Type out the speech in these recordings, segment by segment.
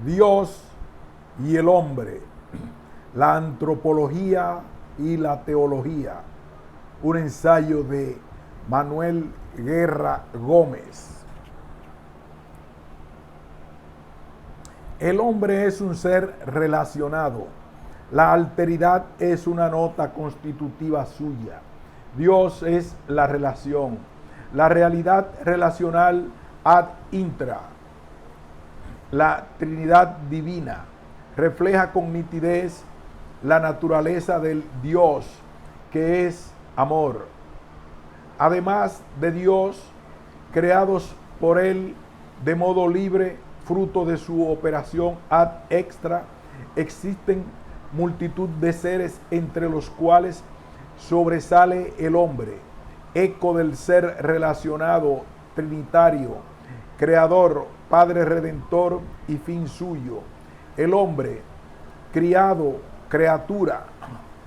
Dios y el hombre, la antropología y la teología. Un ensayo de Manuel Guerra Gómez. El hombre es un ser relacionado. La alteridad es una nota constitutiva suya. Dios es la relación. La realidad relacional ad intra. La Trinidad divina refleja con nitidez la naturaleza del Dios, que es amor. Además de Dios, creados por Él de modo libre, fruto de su operación ad extra, existen multitud de seres entre los cuales sobresale el hombre, eco del ser relacionado, trinitario, creador, Padre Redentor y fin suyo. El hombre, criado, criatura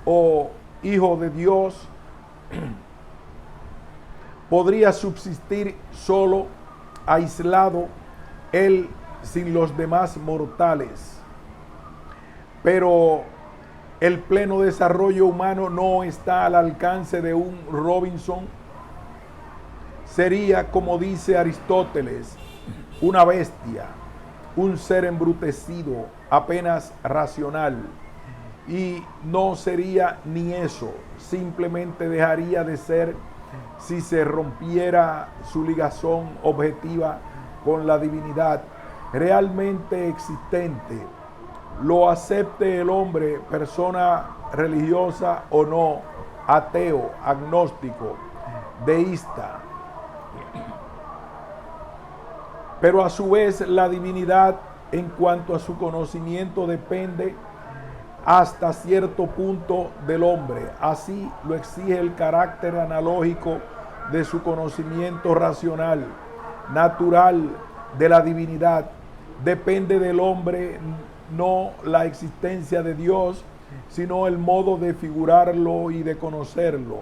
o hijo de Dios, podría subsistir solo, aislado, él sin los demás mortales. Pero el pleno desarrollo humano no está al alcance de un Robinson. Sería, como dice Aristóteles, una bestia, un ser embrutecido, apenas racional. Y no sería ni eso, simplemente dejaría de ser si se rompiera su ligazón objetiva con la divinidad realmente existente, lo acepte el hombre, persona religiosa o no, ateo, agnóstico, deísta. Pero a su vez la divinidad en cuanto a su conocimiento depende hasta cierto punto del hombre. Así lo exige el carácter analógico de su conocimiento racional, natural de la divinidad. Depende del hombre no la existencia de Dios, sino el modo de figurarlo y de conocerlo.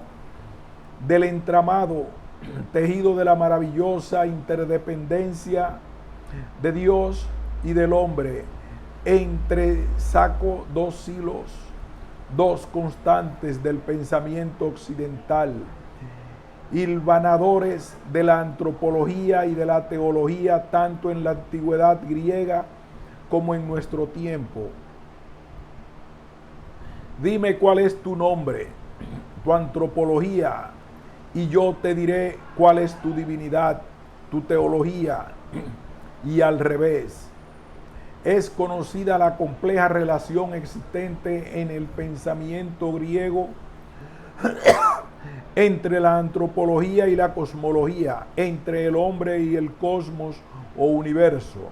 Del entramado tejido de la maravillosa interdependencia de Dios y del hombre, entresaco dos hilos, dos constantes del pensamiento occidental, hilvanadores de la antropología y de la teología, tanto en la antigüedad griega como en nuestro tiempo. Dime cuál es tu nombre, tu antropología, y yo te diré cuál es tu divinidad, tu teología, y al revés. Es conocida la compleja relación existente en el pensamiento griego entre la antropología y la cosmología, entre el hombre y el cosmos o universo.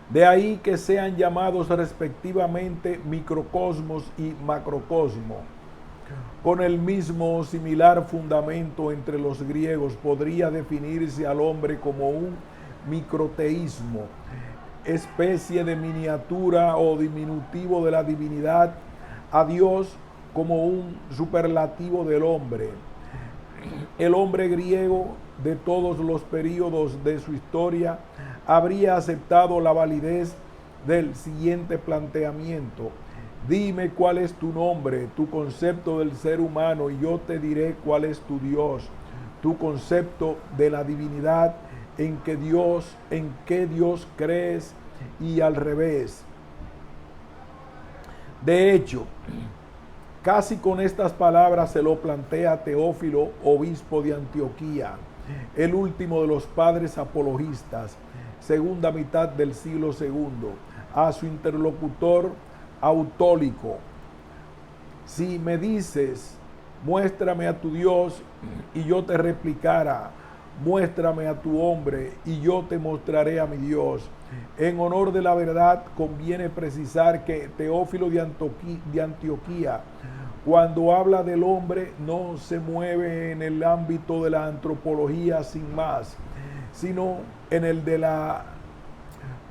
De ahí que sean llamados respectivamente microcosmos y macrocosmo. Con el mismo o similar fundamento entre los griegos podría definirse al hombre como un microteísmo, especie de miniatura o diminutivo de la divinidad, a Dios como un superlativo del hombre. El hombre griego de todos los períodos de su historia habría aceptado la validez del siguiente planteamiento: dime cuál es tu nombre, tu concepto del ser humano, y yo te diré cuál es tu Dios, tu concepto de la divinidad, en qué Dios crees, y al revés. De hecho, casi con estas palabras se lo plantea Teófilo, obispo de Antioquía, el último de los padres apologistas, segunda mitad del siglo II, a su interlocutor Autólico: si me dices, muéstrame a tu Dios, y yo te replicara, muéstrame a tu hombre, y yo te mostraré a mi Dios. En honor de la verdad, conviene precisar que Teófilo de Antioquía, cuando habla del hombre, no se mueve en el ámbito de la antropología sin más, sino en el de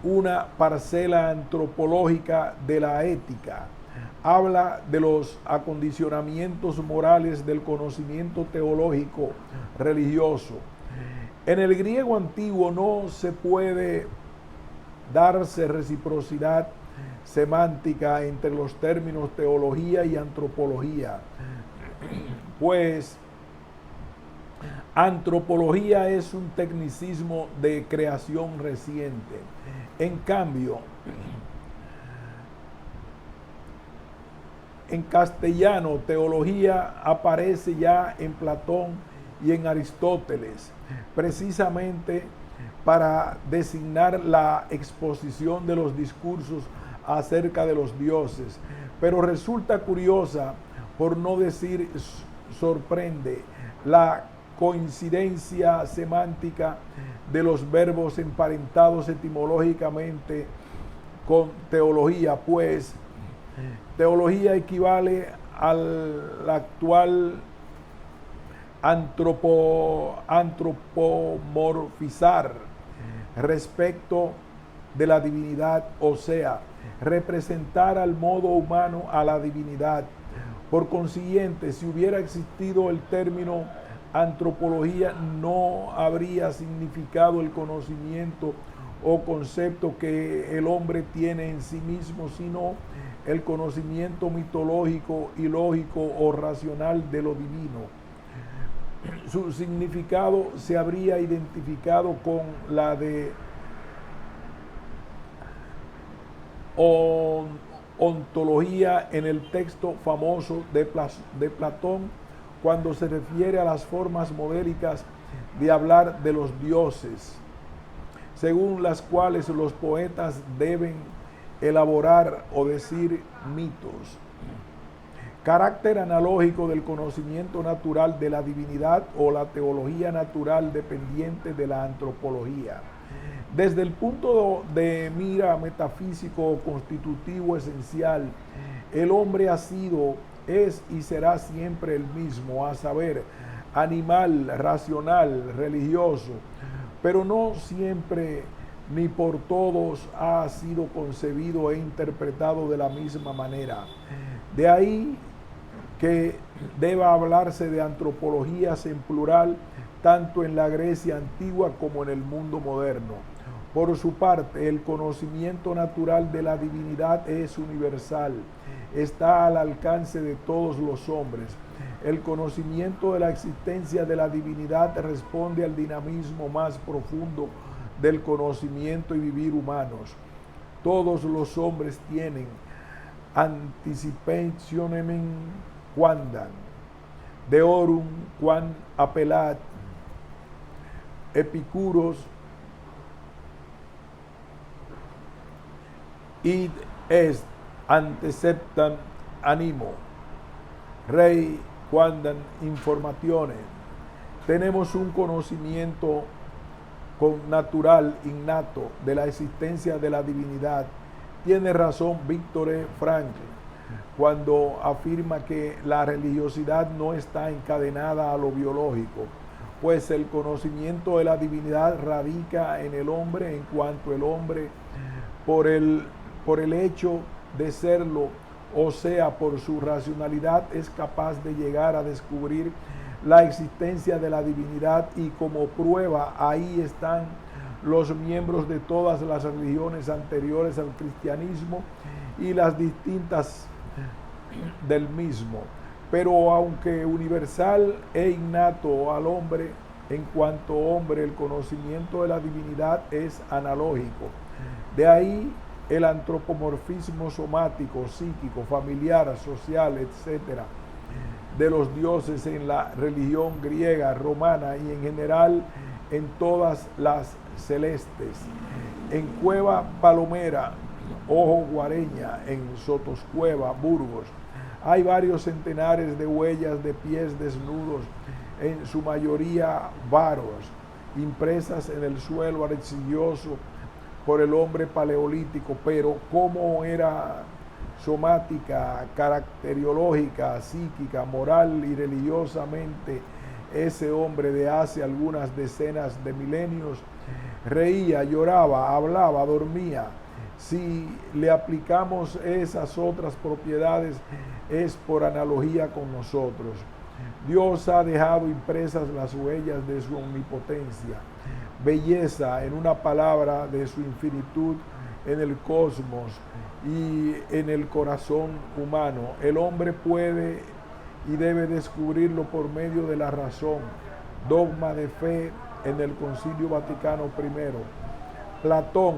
una parcela antropológica de la ética. Habla de los acondicionamientos morales del conocimiento teológico religioso. En el griego antiguo no se puede darse reciprocidad semántica entre los términos teología y antropología, pues antropología es un tecnicismo de creación reciente. En cambio, en castellano, teología aparece ya en Platón y en Aristóteles, precisamente para designar la exposición de los discursos acerca de los dioses. Pero resulta curiosa, por no decir sorprende, la coincidencia semántica de los verbos emparentados etimológicamente con teología, pues teología equivale al actual antropomorfizar respecto de la divinidad, o sea, representar al modo humano a la divinidad. Por consiguiente, si hubiera existido el término antropología, no habría significado el conocimiento o concepto que el hombre tiene en sí mismo, sino el conocimiento mitológico y lógico o racional de lo divino. Su significado se habría identificado con la de ontología en el texto famoso de Platón, cuando se refiere a las formas modélicas de hablar de los dioses, según las cuales los poetas deben elaborar o decir mitos. Carácter analógico del conocimiento natural de la divinidad o la teología natural dependiente de la antropología. Desde el punto de mira metafísico constitutivo esencial, el hombre ha sido, es y será siempre el mismo, a saber, animal, racional, religioso, pero no siempre ni por todos ha sido concebido e interpretado de la misma manera. De ahí que deba hablarse de antropologías en plural, tanto en la Grecia antigua como en el mundo moderno. Por su parte, el conocimiento natural de la divinidad es universal, está al alcance de todos los hombres. El conocimiento de la existencia de la divinidad responde al dinamismo más profundo del conocimiento y vivir humanos. Todos los hombres tienen anticipationem quandam, deorum quam apellat, epicuros, id est anteceptam animo, rei quandam informatione. Tenemos un conocimiento natural, innato, de la existencia de la divinidad. Tiene razón Víctor Frankl cuando afirma que la religiosidad no está encadenada a lo biológico, pues el conocimiento de la divinidad radica en el hombre en cuanto el hombre, por el hecho de serlo, o sea, por su racionalidad, es capaz de llegar a descubrir la existencia de la divinidad, y como prueba ahí están los miembros de todas las religiones anteriores al cristianismo y las distintas del mismo. Pero aunque universal e innato al hombre, en cuanto hombre, el conocimiento de la divinidad es analógico. De ahí el antropomorfismo somático, psíquico, familiar, social, etcétera, de los dioses en la religión griega, romana y en general en todas las celestes. En Cueva Palomera, Ojo Guareña, en Sotoscueva, Burgos, hay varios centenares de huellas de pies desnudos, en su mayoría varos, impresas en el suelo arcilloso por el hombre paleolítico. Pero cómo era somática, caracteriológica, psíquica, moral y religiosamente ese hombre de hace algunas decenas de milenios, reía, lloraba, hablaba, dormía. Si le aplicamos esas otras propiedades, es por analogía con nosotros. Dios ha dejado impresas las huellas de su omnipotencia, belleza, en una palabra, de su infinitud, en el cosmos y en el corazón humano. El hombre puede y debe descubrirlo por medio de la razón. Dogma de fe en el Concilio Vaticano I. Platón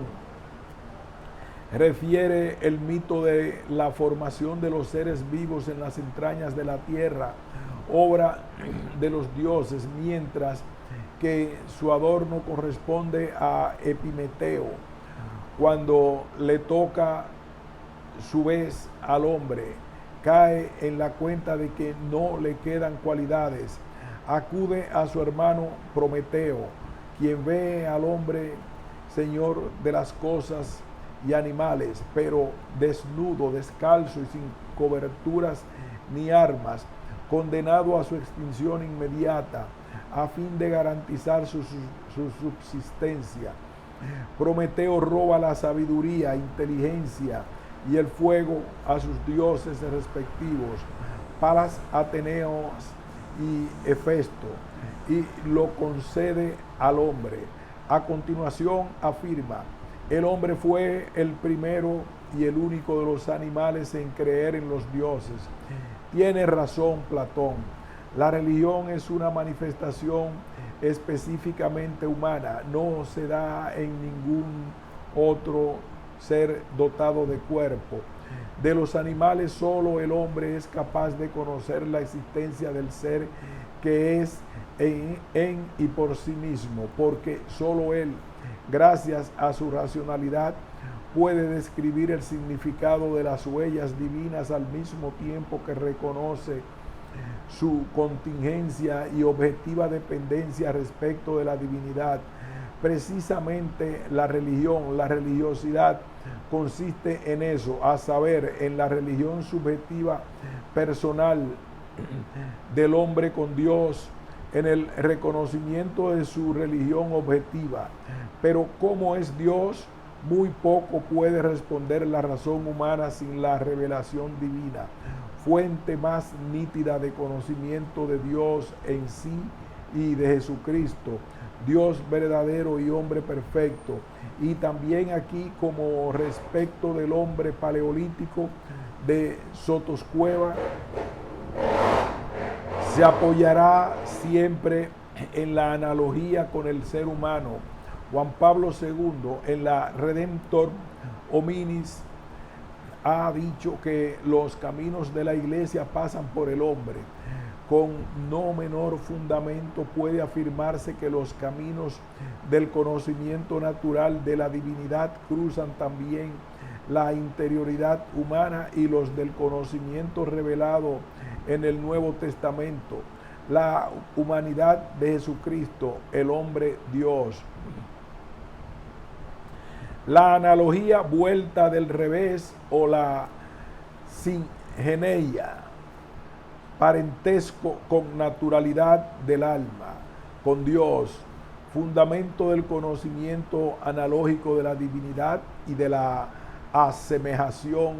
refiere el mito de la formación de los seres vivos en las entrañas de la tierra, obra de los dioses, mientras que su adorno corresponde a Epimeteo, cuando le toca su vez al hombre, cae en la cuenta de que no le quedan cualidades. Acude a su hermano Prometeo, quien ve al hombre señor de las cosas y animales, pero desnudo, descalzo y sin coberturas ni armas, condenado a su extinción inmediata, a fin de garantizar su subsistencia. Prometeo roba la sabiduría, inteligencia y el fuego a sus dioses respectivos, Palas, Ateneos y Hefesto, y lo concede al hombre. A continuación afirma: el hombre fue el primero y el único de los animales en creer en los dioses. Tiene razón Platón. La religión es una manifestación específicamente humana, no se da en ningún otro ser dotado de cuerpo. De los animales solo el hombre es capaz de conocer la existencia del ser que es en y por sí mismo, porque solo él, gracias a su racionalidad, puede describir el significado de las huellas divinas al mismo tiempo que reconoce su contingencia y objetiva dependencia respecto de la divinidad. Precisamente la religión, la religiosidad consiste en eso, a saber, en la religión subjetiva personal del hombre con Dios, en el reconocimiento de su religión objetiva. Pero ¿cómo es Dios? Muy poco puede responder la razón humana sin la revelación divina, fuente más nítida de conocimiento de Dios en sí y de Jesucristo, Dios verdadero y hombre perfecto. Y también aquí, como respecto del hombre paleolítico de Sotoscueva, se apoyará siempre en la analogía con el ser humano. Juan Pablo II, en la Redemptor Hominis, ha dicho que los caminos de la iglesia pasan por el hombre. Con no menor fundamento puede afirmarse que los caminos del conocimiento natural de la divinidad cruzan también la interioridad humana y los del conocimiento revelado en el Nuevo Testamento, la humanidad de Jesucristo, el hombre Dios. La analogía vuelta del revés o la singeneia, parentesco con naturalidad del alma, con Dios, fundamento del conocimiento analógico de la divinidad y de la asemejación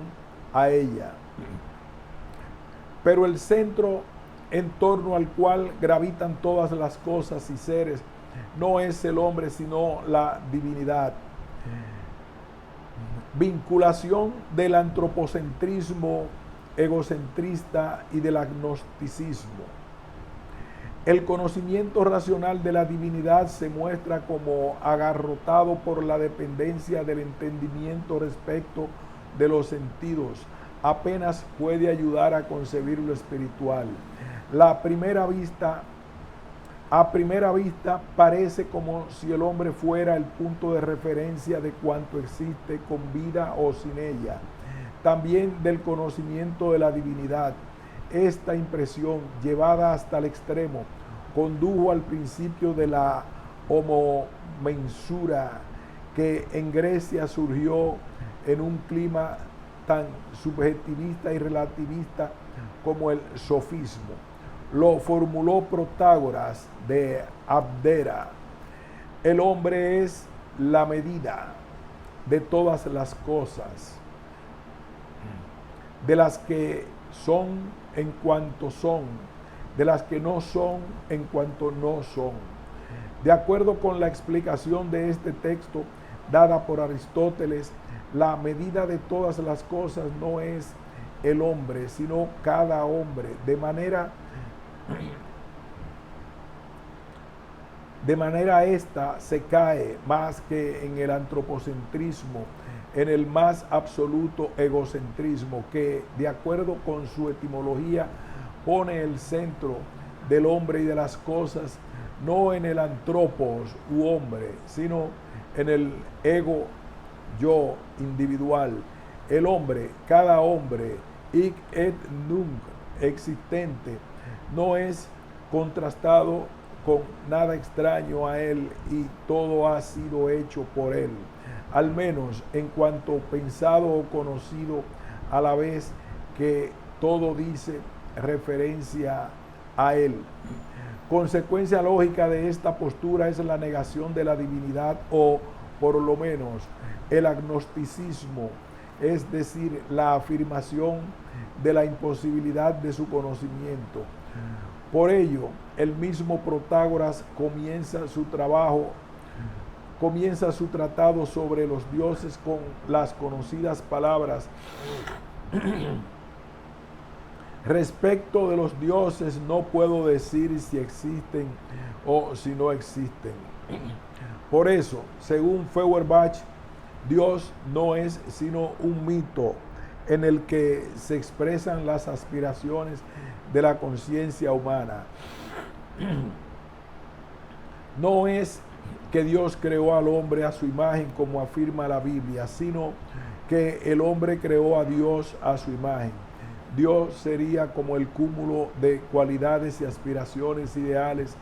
a ella. Pero el centro en torno al cual gravitan todas las cosas y seres no es el hombre, sino la divinidad. Vinculación del antropocentrismo egocentrista y del agnosticismo. El conocimiento racional de la divinidad se muestra como agarrotado por la dependencia del entendimiento respecto de los sentidos. Apenas puede ayudar a concebir lo espiritual. A primera vista parece como si el hombre fuera el punto de referencia de cuanto existe con vida o sin ella. También del conocimiento de la divinidad. Esta impresión, llevada hasta el extremo, condujo al principio de la homomensura, que en Grecia surgió en un clima tan subjetivista y relativista como el sofismo. Lo formuló Protágoras de Abdera. El hombre es la medida de todas las cosas, de las que son en cuanto son, de las que no son en cuanto no son. De acuerdo con la explicación de este texto dada por Aristóteles, La medida de todas las cosas no es el hombre, sino cada hombre. De manera esta se cae más que en el antropocentrismo, en el más absoluto egocentrismo, que de acuerdo con su etimología pone el centro del hombre y de las cosas no en el antropos u hombre, sino en el ego yo individual. El hombre, cada hombre, hic et nunc, existente, no es contrastado con nada extraño a él y todo ha sido hecho por él, al menos en cuanto pensado o conocido, a la vez que todo dice referencia a él. Consecuencia lógica de esta postura es la negación de la divinidad o, por lo menos, el agnosticismo, es decir, la afirmación de la imposibilidad de su conocimiento. Por ello, el mismo Protágoras comienza su tratado sobre los dioses con las conocidas palabras: respecto de los dioses no puedo decir si existen o si no existen. Por eso, según Feuerbach, Dios no es sino un mito en el que se expresan las aspiraciones de la conciencia humana. No es que Dios creó al hombre a su imagen, como afirma la Biblia, sino que el hombre creó a Dios a su imagen. Dios sería como el cúmulo de cualidades y aspiraciones ideales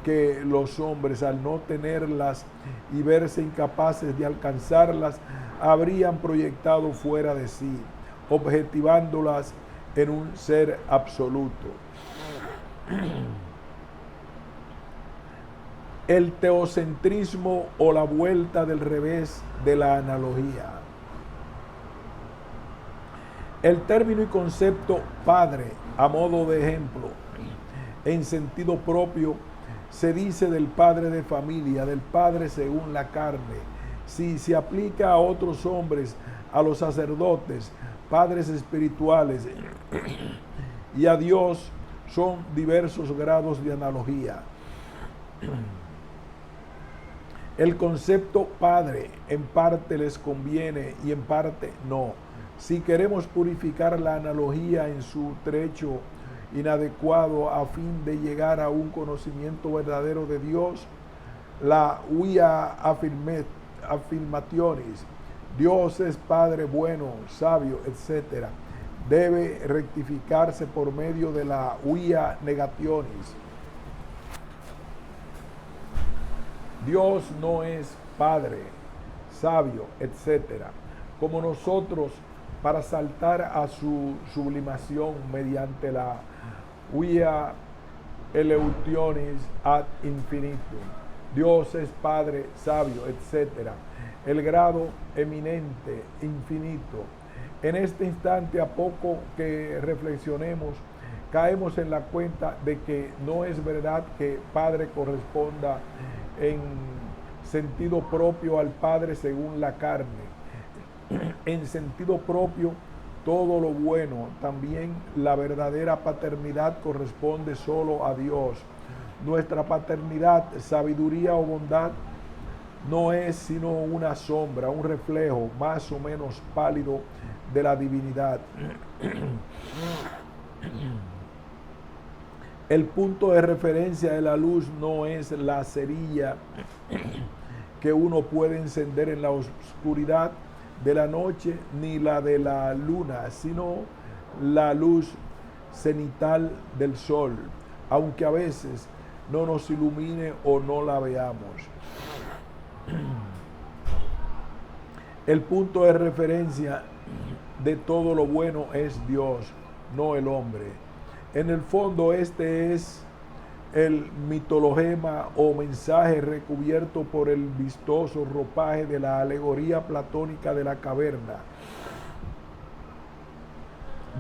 que los hombres, al no tenerlas y verse incapaces de alcanzarlas, habrían proyectado fuera de sí, objetivándolas en un ser absoluto. El teocentrismo o la vuelta del revés de la analogía. El término y concepto padre, a modo de ejemplo, en sentido propio, se dice del padre de familia, del padre según la carne. Si se aplica a otros hombres, a los sacerdotes, padres espirituales y a Dios, son diversos grados de analogía. El concepto padre en parte les conviene y en parte no. Si queremos purificar la analogía en su trecho inadecuado a fin de llegar a un conocimiento verdadero de Dios, la via affirmationis, Dios es Padre bueno, sabio, etc., debe rectificarse por medio de la via negationis. Dios no es Padre, sabio, etc., como nosotros, para saltar a su sublimación mediante la via eleutionis ad infinitum. Dios es Padre, sabio, etc., el grado eminente, infinito. En este instante, a poco que reflexionemos, caemos en la cuenta de que no es verdad que Padre corresponda en sentido propio al Padre según la carne. En sentido propio, todo lo bueno, también la verdadera paternidad corresponde solo a Dios. Nuestra paternidad, sabiduría o bondad no es sino una sombra, un reflejo más o menos pálido de la divinidad. El punto de referencia de la luz no es la cerilla que uno puede encender en la oscuridad de la noche, ni la de la luna, sino la luz cenital del sol, aunque a veces no nos ilumine o no la veamos. El punto de referencia de todo lo bueno es Dios, no el hombre. En el fondo, este es el mitologema o mensaje recubierto por el vistoso ropaje de la alegoría platónica de la caverna,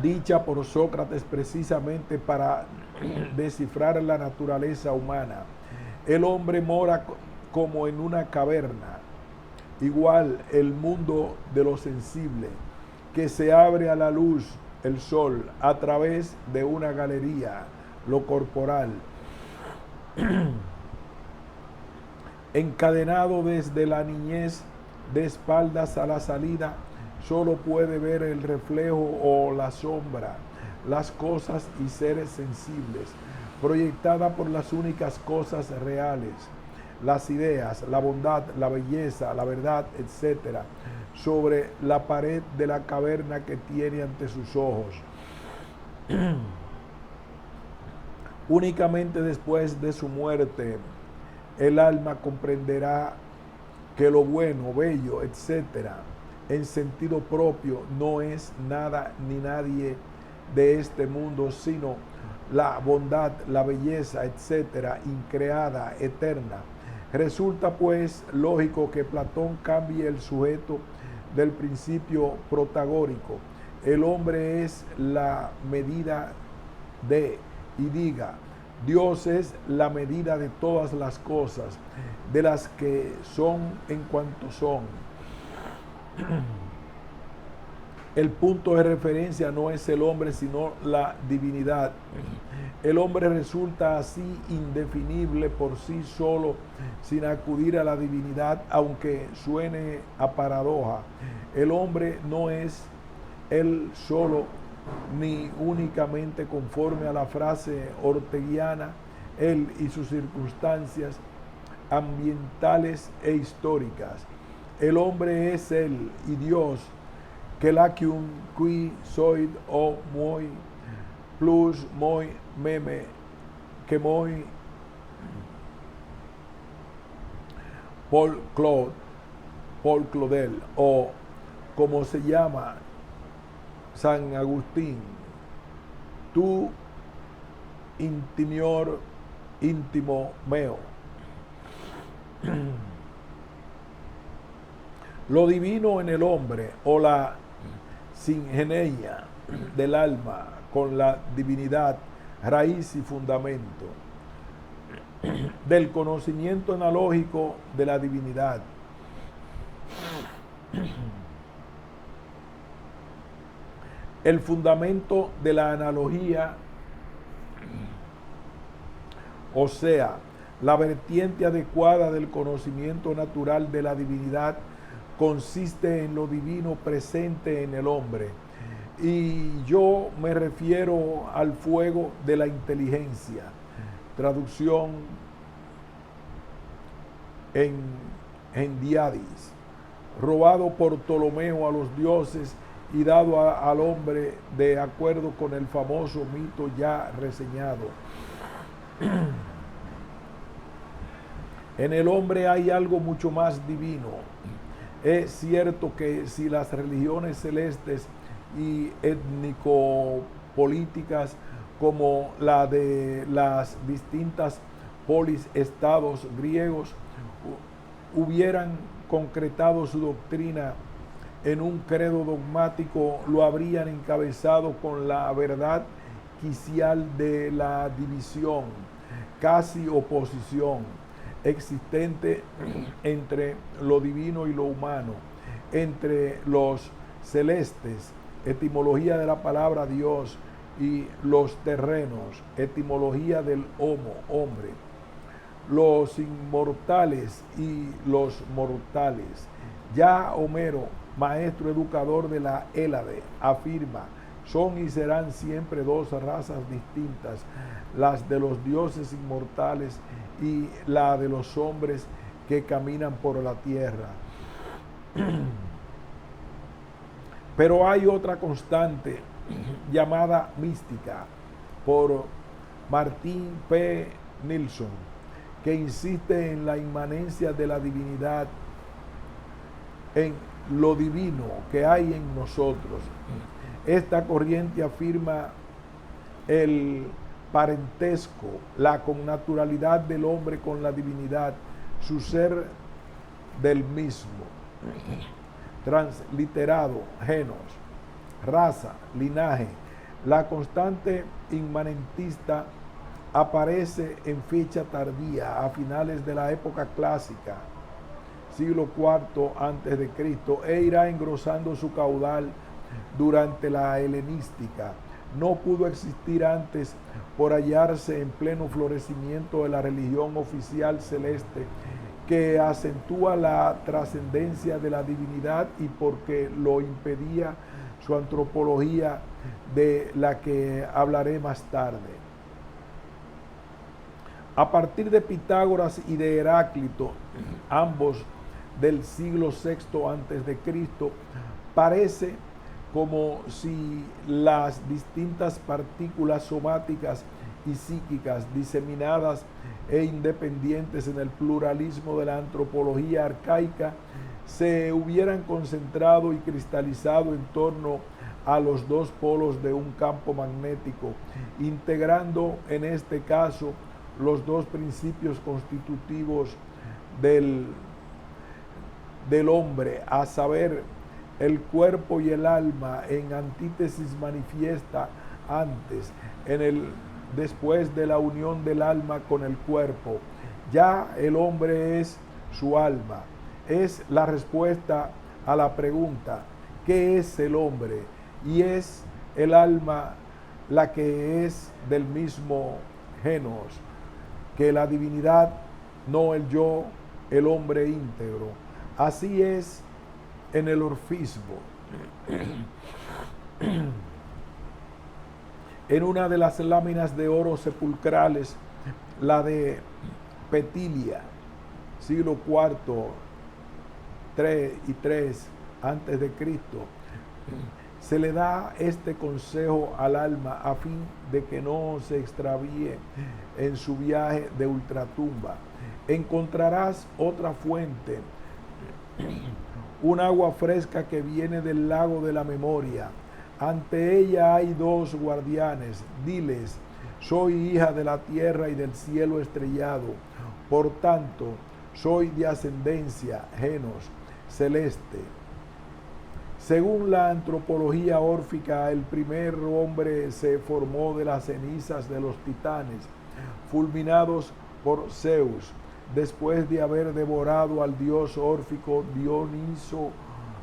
dicha por Sócrates precisamente para descifrar la naturaleza humana. El hombre mora como en una caverna, Igual el mundo de lo sensible, que se abre a la luz, el sol, a través de una galería, lo corporal, encadenado desde la niñez de espaldas a la salida, solo puede ver el reflejo o la sombra, las cosas y seres sensibles, proyectada por las únicas cosas reales, las ideas, la bondad, la belleza, la verdad, etc., sobre la pared de la caverna que tiene ante sus ojos. Únicamente después de su muerte, el alma comprenderá que lo bueno, bello, etcétera, en sentido propio, no es nada ni nadie de este mundo, sino la bondad, la belleza, etcétera, increada, eterna. Resulta pues lógico que Platón cambie el sujeto del principio protagónico. El hombre es la medida de, y diga, Dios es la medida de todas las cosas, de las que son en cuanto son. El punto de referencia no es el hombre, sino la divinidad. El hombre resulta así indefinible por sí solo, sin acudir a la divinidad, aunque suene a paradoja. El hombre no es él solo, ni únicamente conforme a la frase orteguiana, él y sus circunstancias ambientales e históricas. El hombre es él y Dios, que lacium qui soit o moi plus moi meme, que moi Paul Claudel, o como se llama San Agustín, tu intimior íntimo meo. Lo divino en el hombre, o la singeneia del alma con la divinidad, raíz y fundamento del conocimiento analógico de la divinidad. El fundamento de la analogía, o sea, la vertiente adecuada del conocimiento natural de la divinidad, consiste en lo divino presente en el hombre. Y yo me refiero al fuego de la inteligencia. Traducción en Diadis, robado por Ptolomeo a los dioses y dado al hombre de acuerdo con el famoso mito ya reseñado. En el hombre hay algo mucho más divino. Es cierto que si las religiones celestes y étnico-políticas como la de las distintas polis-estados griegos hubieran concretado su doctrina en un credo dogmático, lo habrían encabezado con la verdad quicial de la división, casi oposición, existente entre lo divino y lo humano, entre los celestes, etimología de la palabra Dios, y los terrenos, etimología del homo, hombre, los inmortales y los mortales. Ya Homero, maestro educador de la Hélade, afirma: son y serán siempre dos razas distintas, las de los dioses inmortales y la de los hombres que caminan por la tierra. Pero hay otra constante llamada mística por Martín P. Nilsson, que insiste en la inmanencia de la divinidad, en lo divino que hay en nosotros. Esta corriente afirma el parentesco, la connaturalidad del hombre con la divinidad, su ser del mismo, transliterado, genos, raza, linaje. La constante inmanentista aparece en fecha tardía, a finales de la época clásica, siglo IV antes de Cristo, e irá engrosando su caudal durante la helenística. No pudo existir antes por hallarse en pleno florecimiento de la religión oficial celeste, que acentúa la trascendencia de la divinidad y porque lo impedía su antropología, de la que hablaré más tarde. A partir de Pitágoras y de Heráclito, ambos del siglo VI antes de Cristo, parece como si las distintas partículas somáticas y psíquicas diseminadas e independientes en el pluralismo de la antropología arcaica se hubieran concentrado y cristalizado en torno a los dos polos de un campo magnético, integrando en este caso los dos principios constitutivos del hombre, a saber, el cuerpo y el alma, en antítesis manifiesta antes, después de la unión del alma con el cuerpo. Ya el hombre es su alma. Es la respuesta a la pregunta, ¿qué es el hombre? Y es el alma la que es del mismo genos que la divinidad, no el yo, el hombre íntegro. Así es en el orfismo. En una de las láminas de oro sepulcrales, la de Petilia, siglo IV, 3 y 3 antes de Cristo, se le da este consejo al alma a fin de que no se extravíe en su viaje de ultratumba. Encontrarás otra fuente, un agua fresca que viene del lago de la memoria. Ante ella hay dos guardianes. Diles, soy hija de la tierra y del cielo estrellado. Por tanto, soy de ascendencia, genos, celeste. Según la antropología órfica, el primer hombre se formó de las cenizas de los titanes, fulminados por Zeus, después de haber devorado al dios órfico Dioniso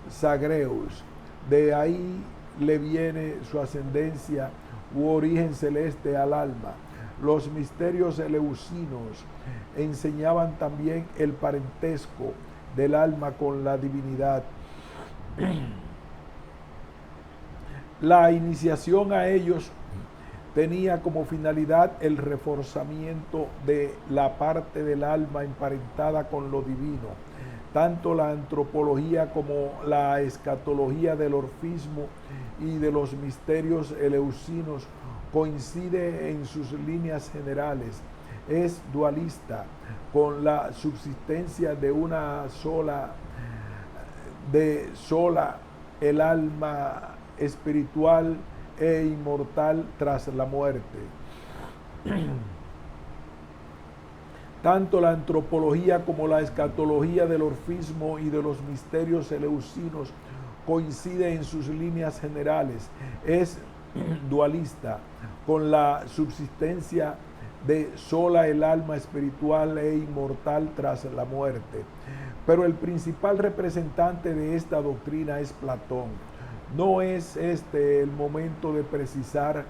Zagreus. De ahí le viene su ascendencia u origen celeste al alma. Los misterios eleusinos enseñaban también el parentesco del alma con la divinidad. La iniciación a ellos tenía como finalidad el reforzamiento de la parte del alma emparentada con lo divino. Tanto la antropología como la escatología del orfismo y de los misterios eleusinos coincide en sus líneas generales. Es dualista, con la subsistencia de una sola, el alma espiritual e inmortal tras la muerte. Tanto la antropología como la escatología del orfismo y de los misterios eleusinos coincide en sus líneas generales. Es dualista, con la subsistencia de sola el alma espiritual e inmortal tras la muerte. Pero el principal representante de esta doctrina es Platón. No es este el momento de precisar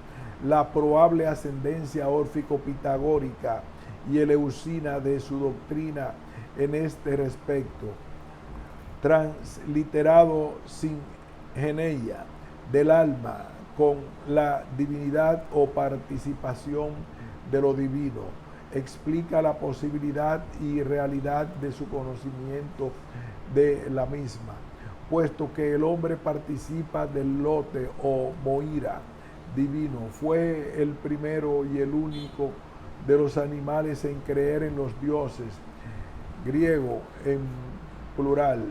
la probable ascendencia órfico-pitagórica y eleusina de su doctrina en este respecto. Transliterado sin geneia del alma con la divinidad o participación de lo divino, explica la posibilidad y realidad de su conocimiento de la misma, puesto que el hombre participa del lote o moira divino. Fue el primero y el único de los animales en creer en los dioses, griego en plural.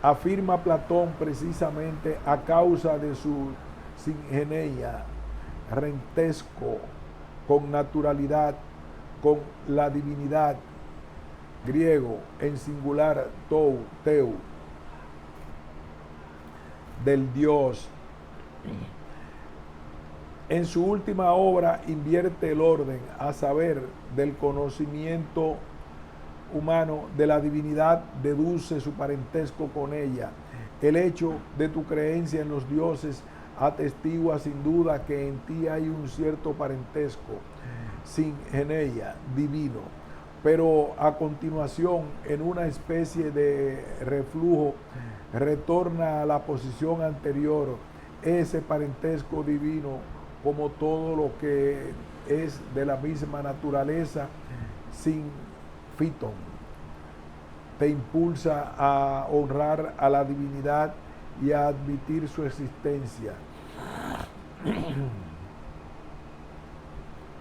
Afirma Platón precisamente a causa de su singeneia, rentesco, con naturalidad, con la divinidad, griego en singular teu, del Dios. En su última obra invierte el orden, a saber, del conocimiento humano de la divinidad deduce su parentesco con ella. El hecho de tu creencia en los dioses atestigua sin duda que en ti hay un cierto parentesco singeneia divino, pero a continuación, en una especie de reflujo, retorna a la posición anterior ese parentesco divino, como todo lo que es de la misma naturaleza, sin fitón. Te impulsa a honrar a la divinidad y a admitir su existencia.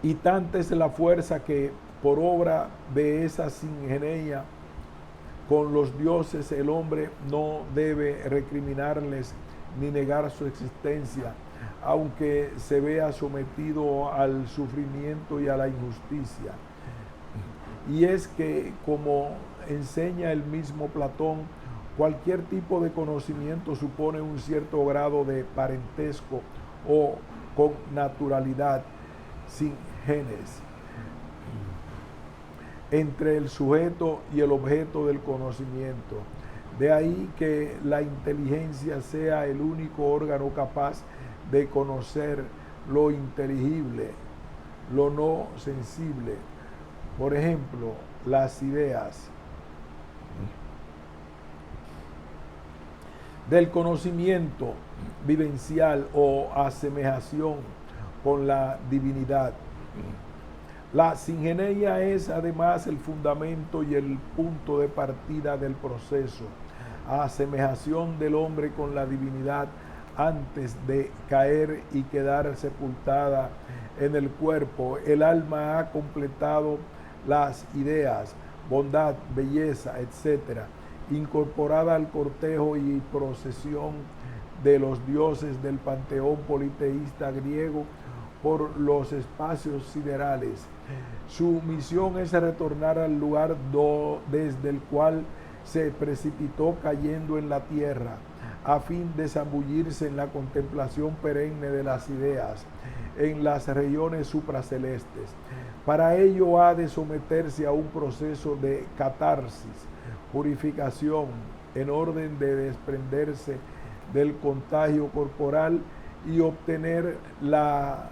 Y tanta es la fuerza que, por obra de esa singeneia con los dioses, el hombre no debe recriminarles ni negar su existencia, aunque se vea sometido al sufrimiento y a la injusticia. Y es que, como enseña el mismo Platón, cualquier tipo de conocimiento supone un cierto grado de parentesco o con naturalidad sin genes entre el sujeto y el objeto del conocimiento. De ahí que la inteligencia sea el único órgano capaz de conocer lo inteligible, lo no sensible. Por ejemplo, las ideas. Del conocimiento vivencial o asemejación con la divinidad. La singeneia es además el fundamento y el punto de partida del proceso, asemejación del hombre con la divinidad antes de caer y quedar sepultada en el cuerpo. El alma ha completado las ideas, bondad, belleza, etc., incorporada al cortejo y procesión de los dioses del panteón politeísta griego por los espacios siderales. Su misión es retornar al lugar desde el cual se precipitó cayendo en la tierra, a fin de zambullirse en la contemplación perenne de las ideas, en las regiones supracelestes. Para ello ha de someterse a un proceso de catarsis, purificación, en orden de desprenderse del contagio corporal y obtener la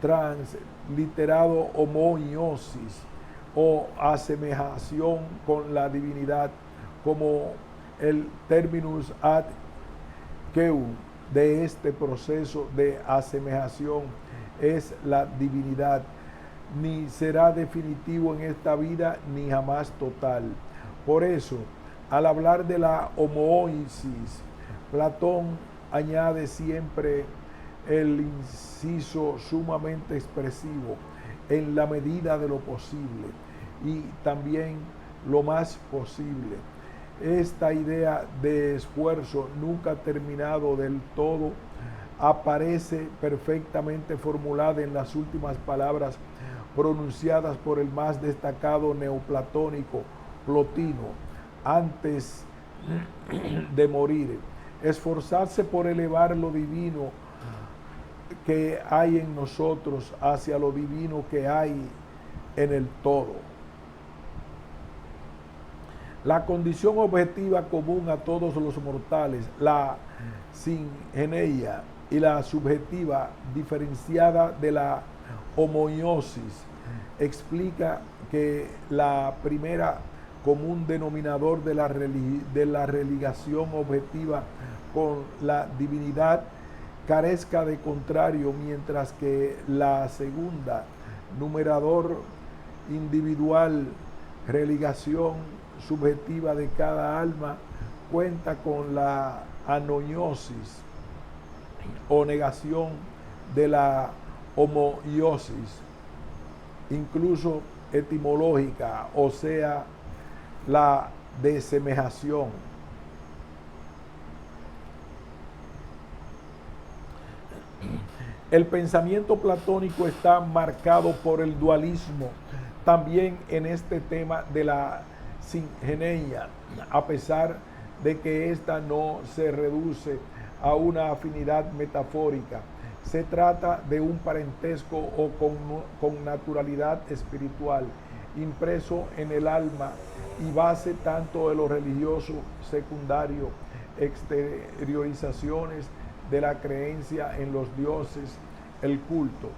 transliterado homoiosis o asemejación con la divinidad, como el terminus ad queum de este proceso de asemejación es la divinidad. Ni será definitivo en esta vida ni jamás total. Por eso, al hablar de la homoiosis, Platón añade siempre el inciso sumamente expresivo, en la medida de lo posible y también lo más posible. Esta idea de esfuerzo nunca terminado del todo aparece perfectamente formulada en las últimas palabras pronunciadas por el más destacado neoplatónico, Plotino, antes de morir. Esforzarse por elevar lo divino que hay en nosotros hacia lo divino que hay en el todo. La condición objetiva común a todos los mortales, la singeneia, y la subjetiva diferenciada de la homoiosis, explica que la primera común denominador de la religación objetiva con la divinidad carezca de contrario, mientras que la segunda, numerador individual, religación subjetiva de cada alma, cuenta con la anoiosis o negación de la homoiosis, incluso etimológica, o sea, la desemejación. El pensamiento platónico está marcado por el dualismo también en este tema de la singeneia, a pesar de que ésta no se reduce a una afinidad metafórica. Se trata de un parentesco o con naturalidad espiritual. impreso en el alma y base tanto de lo religioso secundario, exteriorizaciones de la creencia en los dioses, el culto,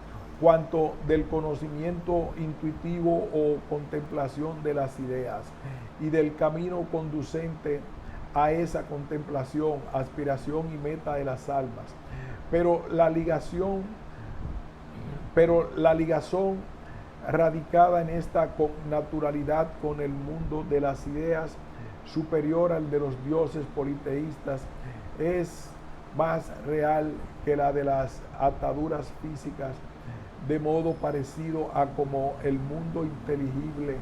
cuanto del conocimiento intuitivo o contemplación de las ideas y del camino conducente a esa contemplación, aspiración y meta de las almas. Pero la ligazón radicada en esta naturalidad con el mundo de las ideas, superior al de los dioses politeístas, es más real que la de las ataduras físicas, de modo parecido a como el mundo inteligible,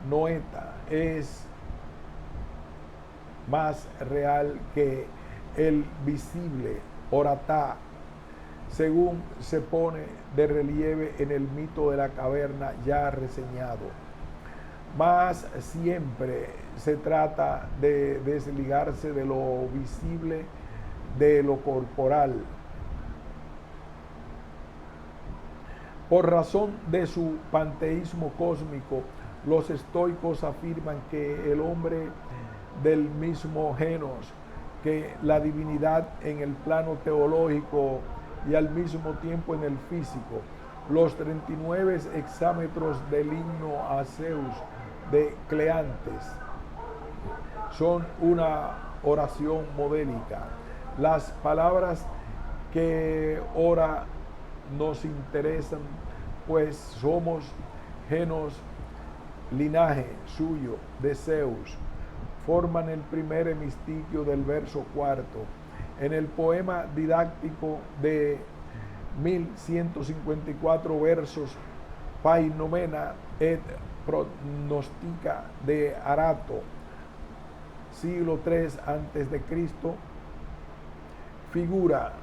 noeta, es más real que el visible, oratá, según se pone de relieve en el mito de la caverna ya reseñado. Mas siempre se trata de desligarse de lo visible, de lo corporal. Por razón de su panteísmo cósmico, los estoicos afirman que el hombre del mismo genos que la divinidad en el plano teológico y al mismo tiempo en el físico. Los 39 hexámetros del himno a Zeus de Cleantes son una oración modélica. Las palabras que ahora nos interesan, pues somos genos, linaje suyo de Zeus, forman el primer hemistiquio del verso cuarto. En el poema didáctico de 1154 versos, Painomena et Prognostica de Arato, siglo III a.C., figura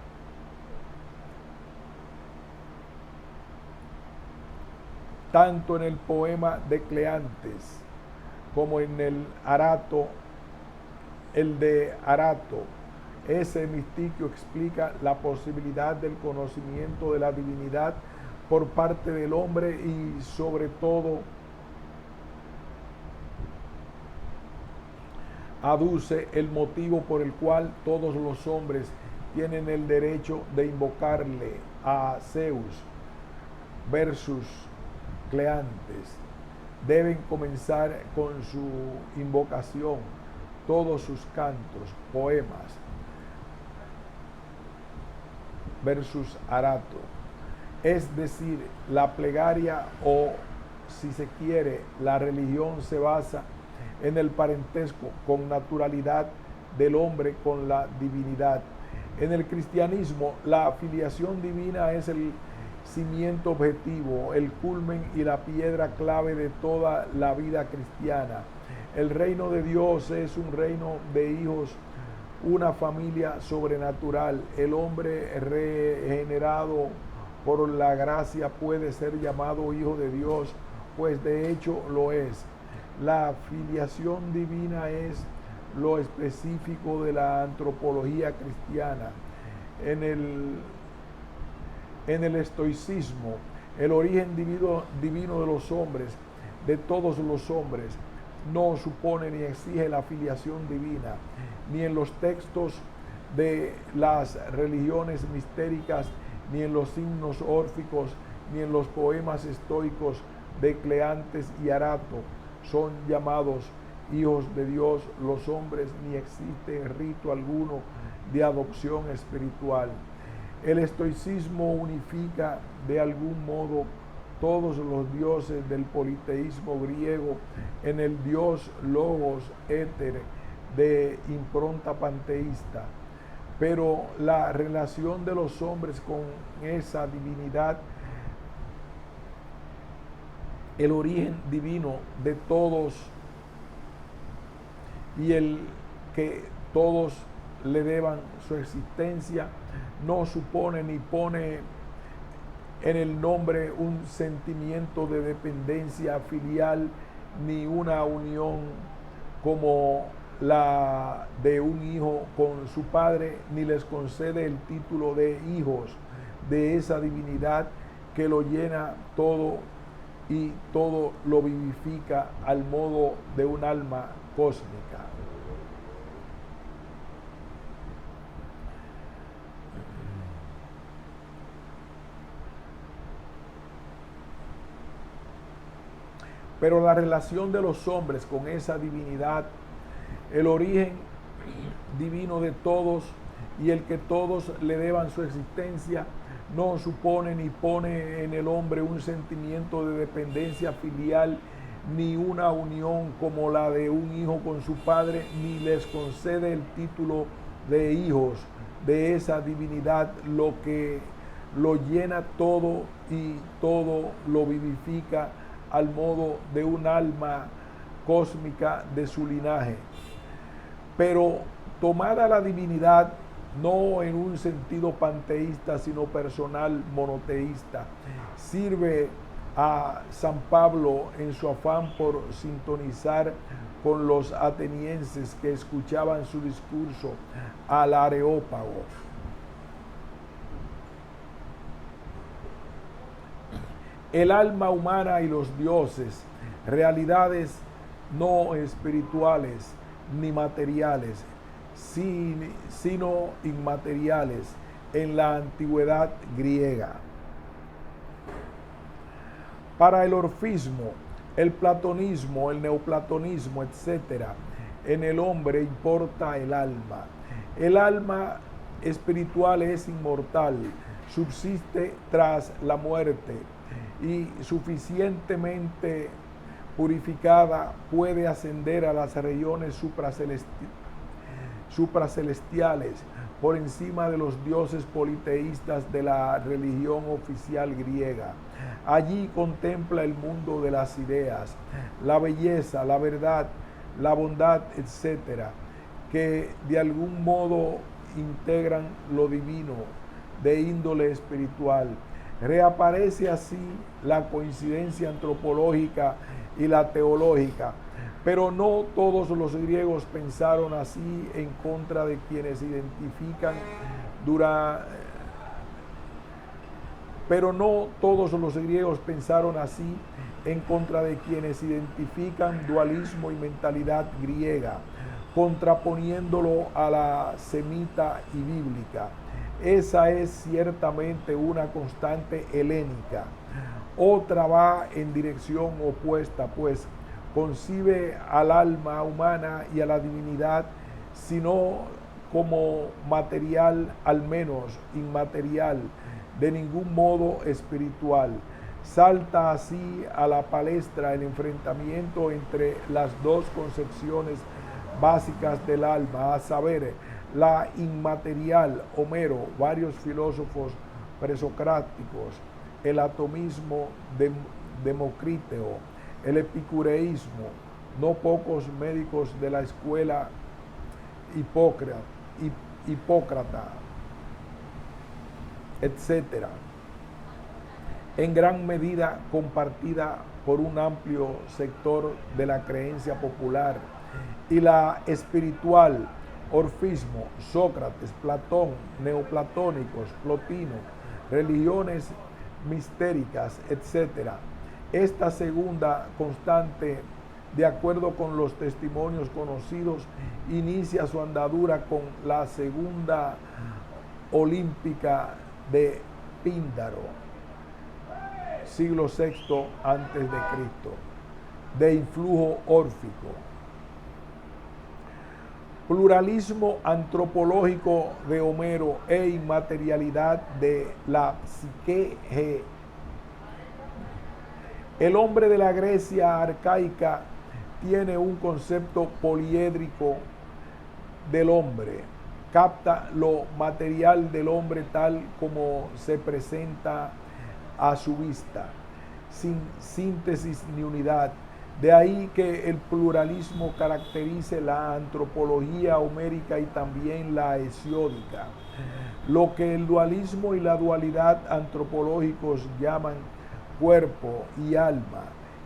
tanto en el poema de Cleantes como en el de Arato. Ese hemistiquio explica la posibilidad del conocimiento de la divinidad por parte del hombre y sobre todo aduce el motivo por el cual todos los hombres tienen el derecho de invocarle a Zeus versus Cleantes. Deben comenzar con su invocación todos sus cantos, poemas, versus Arato. Es decir, la plegaria o, si se quiere, la religión se basa en el parentesco con naturalidad del hombre con la divinidad. En el cristianismo, la filiación divina es el cimiento objetivo, el culmen y la piedra clave de toda la vida cristiana. El reino de Dios es un reino de hijos, una familia sobrenatural. El hombre regenerado por la gracia puede ser llamado hijo de Dios, pues de hecho lo es. La filiación divina es lo específico de la antropología cristiana. En el estoicismo, el origen divino de los hombres, de todos los hombres, no supone ni exige la filiación divina, ni en los textos de las religiones mistéricas, ni en los himnos órficos, ni en los poemas estoicos de Cleantes y Arato son llamados hijos de Dios los hombres, ni existe rito alguno de adopción espiritual. El estoicismo unifica de algún modo todos los dioses del politeísmo griego en el dios Logos éter de impronta panteísta, pero la relación de los hombres con esa divinidad, el origen divino de todos y el que todos le deban su existencia, no supone ni pone en el nombre un sentimiento de dependencia filial ni una unión como la de un hijo con su padre, ni les concede el título de hijos de esa divinidad que lo llena todo y todo lo vivifica al modo de un alma cósmica. Pero la relación de los hombres con esa divinidad, el origen divino de todos y el que todos le deban su existencia, no supone ni pone en el hombre un sentimiento de dependencia filial, ni una unión como la de un hijo con su padre, ni les concede el título de hijos de esa divinidad, lo que lo llena todo y todo lo vivifica al modo de un alma cósmica de su linaje. Pero tomada la divinidad, no en un sentido panteísta, sino personal monoteísta, sirve a San Pablo en su afán por sintonizar con los atenienses que escuchaban su discurso al Areópago. El alma humana y los dioses, realidades no espirituales ni materiales, sino inmateriales en la antigüedad griega. Para el orfismo, el platonismo, el neoplatonismo, etc., en el hombre importa el alma. El alma espiritual es inmortal, subsiste tras la muerte y suficientemente purificada puede ascender a las regiones supracelestiales por encima de los dioses politeístas de la religión oficial griega. Allí contempla el mundo de las ideas, la belleza, la verdad, la bondad, etc., que de algún modo integran lo divino de índole espiritual. Reaparece así la coincidencia antropológica y la teológica, pero no todos los griegos pensaron así en contra de quienes identifican dualismo y mentalidad griega, contraponiéndolo a la semita y bíblica. Esa es ciertamente una constante helénica. Otra va en dirección opuesta, pues concibe al alma humana y a la divinidad, sino como material, al menos inmaterial, de ningún modo espiritual. Salta así a la palestra el enfrentamiento entre las dos concepciones básicas del alma, a saber, la inmaterial, Homero, varios filósofos presocráticos, el atomismo de Demócrito, el epicureísmo, no pocos médicos de la escuela Hipócrata, etc., en gran medida compartida por un amplio sector de la creencia popular, y la espiritual, orfismo, Sócrates, Platón, neoplatónicos, Plotino, religiones mistéricas, etc. Esta segunda constante, de acuerdo con los testimonios conocidos, inicia su andadura con la segunda olímpica de Píndaro, siglo VI antes de Cristo, de influjo órfico. Pluralismo antropológico de Homero e inmaterialidad de la psique G. El hombre de la Grecia arcaica tiene un concepto poliédrico del hombre, capta lo material del hombre tal como se presenta a su vista, sin síntesis ni unidad. De ahí que el pluralismo caracterice la antropología homérica y también la hesiódica. Lo que el dualismo y la dualidad antropológicos llaman cuerpo y alma,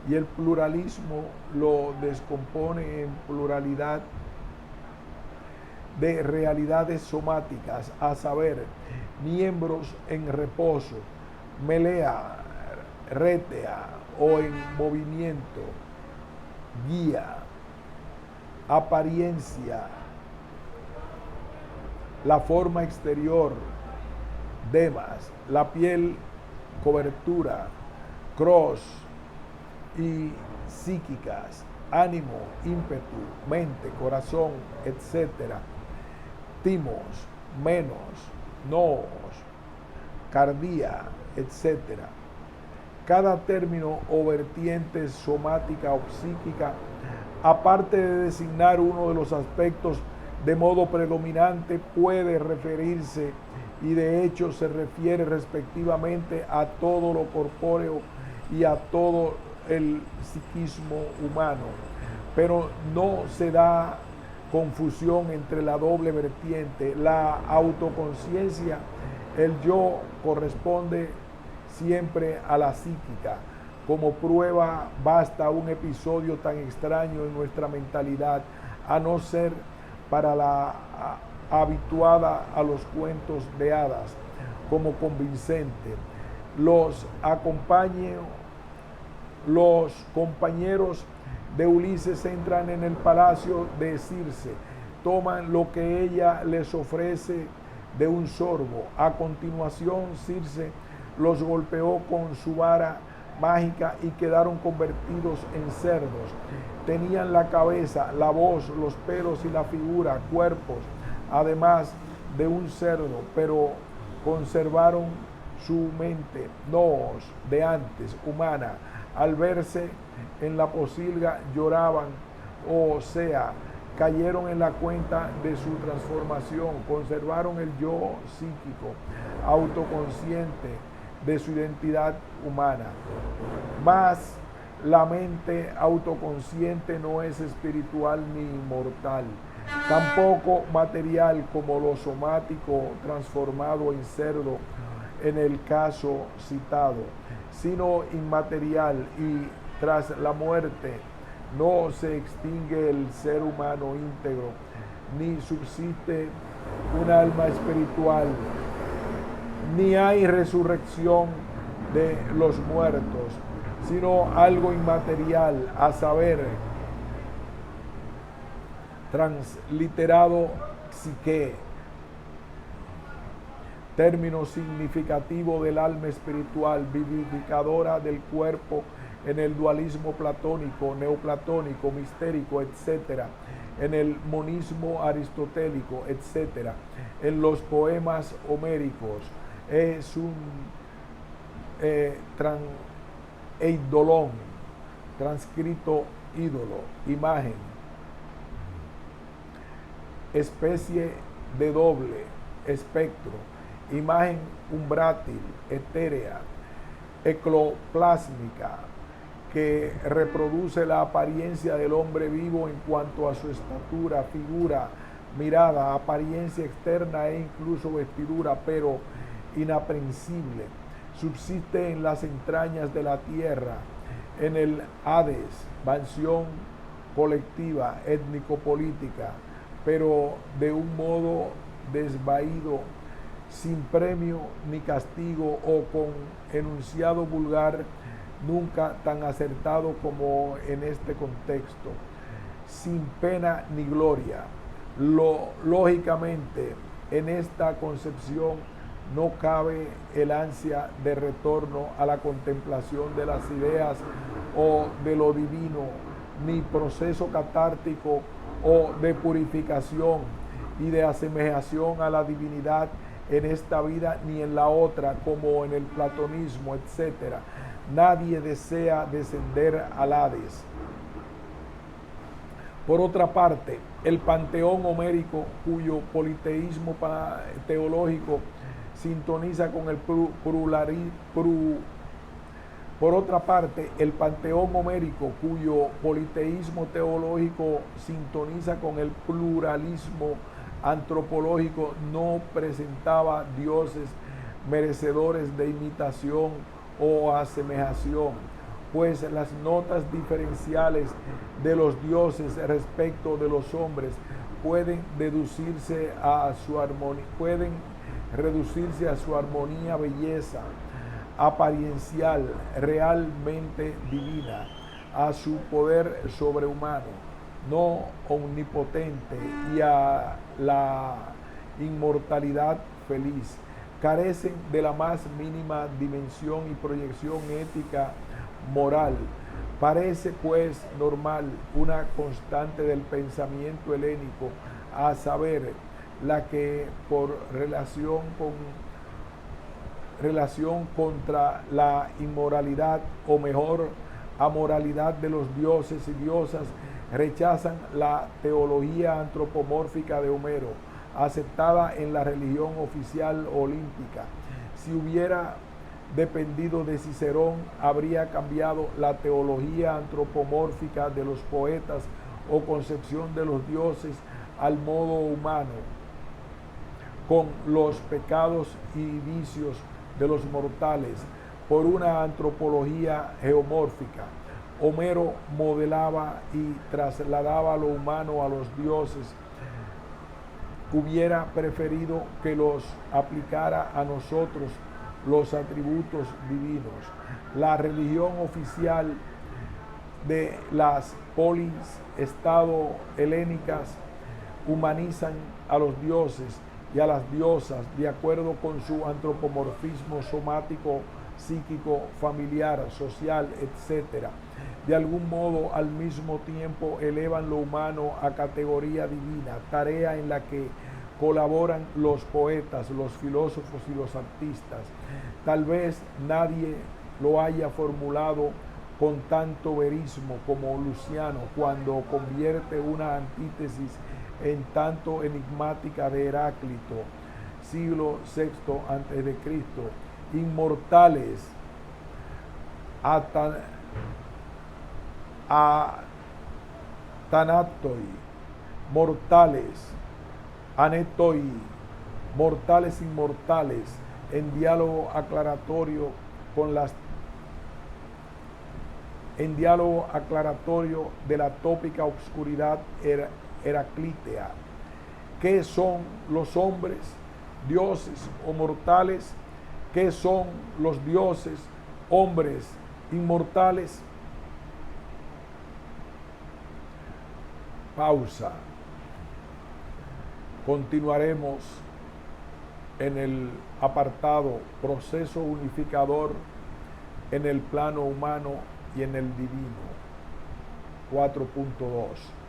y el pluralismo lo descompone en pluralidad de realidades somáticas, a saber, miembros en reposo, melea, rétea o en movimiento, guía, apariencia, la forma exterior, demas, la piel, cobertura, cross y psíquicas, ánimo, ímpetu, mente, corazón, etcétera, timos, menos, nos, cardía, etcétera. Cada término o vertiente somática o psíquica, aparte de designar uno de los aspectos de modo predominante, puede referirse y de hecho se refiere respectivamente a todo lo corpóreo y a todo el psiquismo humano, pero no se da confusión entre la doble vertiente. La autoconciencia, el yo, corresponde siempre a la psíquica. Como prueba basta un episodio tan extraño en nuestra mentalidad, a no ser para la habituada a los cuentos de hadas, como convincente. Los compañeros de Ulises entran en el palacio de Circe, toman lo que ella les ofrece de un sorbo. A continuación, Circe los golpeó con su vara mágica y quedaron convertidos en cerdos. Tenían la cabeza, la voz, los pelos y la figura, cuerpos, además de un cerdo, pero conservaron su mente, nos, de antes, humana. Al verse en la posilga lloraban, o sea, cayeron en la cuenta de su transformación, conservaron el yo psíquico, autoconsciente de su identidad humana. Mas la mente autoconsciente no es espiritual ni inmortal, tampoco material como lo somático transformado en cerdo en el caso citado, sino inmaterial, y tras la muerte no se extingue el ser humano íntegro, ni subsiste un alma espiritual, ni hay resurrección de los muertos, sino algo inmaterial, a saber, transliterado psique, término significativo del alma espiritual, vivificadora del cuerpo en el dualismo platónico, neoplatónico, mistérico, etc., en el monismo aristotélico, etc., en los poemas homéricos. Es un eidolon, transcrito ídolo, imagen, especie de doble, espectro, imagen umbrátil, etérea, ectoplásmica, que reproduce la apariencia del hombre vivo en cuanto a su estatura, figura, mirada, apariencia externa e incluso vestidura, pero inaprensible. Subsiste en las entrañas de la tierra, en el Hades, mansión colectiva, étnico-política, pero de un modo desvaído, sin premio ni castigo, o con enunciado vulgar, nunca tan acertado como en este contexto, sin pena ni gloria. Lógicamente, en esta concepción no cabe el ansia de retorno a la contemplación de las ideas o de lo divino, ni proceso catártico o de purificación y de asemejación a la divinidad en esta vida ni en la otra, como en el platonismo, etc. Nadie desea descender al Hades. Por otra parte, el panteón homérico, cuyo politeísmo teológico sintoniza con el Por otra parte, el panteón homérico, cuyo politeísmo teológico sintoniza con el pluralismo antropológico, no presentaba dioses merecedores de imitación o asemejación, pues las notas diferenciales de los dioses respecto de los hombres pueden reducirse a su armonía, belleza, apariencial realmente divina, a su poder sobrehumano, no omnipotente, y a la inmortalidad feliz. Carecen de la más mínima dimensión y proyección ética moral. Parece pues normal una constante del pensamiento helénico, a saber, la que por relación contra la inmoralidad, o mejor, amoralidad de los dioses y diosas, rechazan la teología antropomórfica de Homero, aceptada en la religión oficial olímpica. Si hubiera dependido de Cicerón, habría cambiado la teología antropomórfica de los poetas o concepción de los dioses al modo humano, con los pecados y vicios de los mortales, por una antropología geomórfica. Homero modelaba y trasladaba lo humano a los dioses. Hubiera preferido que los aplicara a nosotros los atributos divinos. La religión oficial de las polis estado helénicas humanizan a los dioses y a las diosas de acuerdo con su antropomorfismo somático, psíquico, familiar, social, etc. De algún modo, al mismo tiempo, elevan lo humano a categoría divina, tarea en la que colaboran los poetas, los filósofos y los artistas. Tal vez nadie lo haya formulado con tanto verismo como Luciano, cuando convierte una antítesis en tanto enigmática de Heráclito, siglo VI a.C. Inmortales, atanatoi, mortales, anetoi, mortales inmortales, en diálogo aclaratorio de la tópica obscuridad heraclítea. ¿Qué son los hombres, dioses o mortales? ¿Qué son los dioses, hombres, inmortales? Pausa. Continuaremos en el apartado proceso unificador en el plano humano y en el divino. 4.2.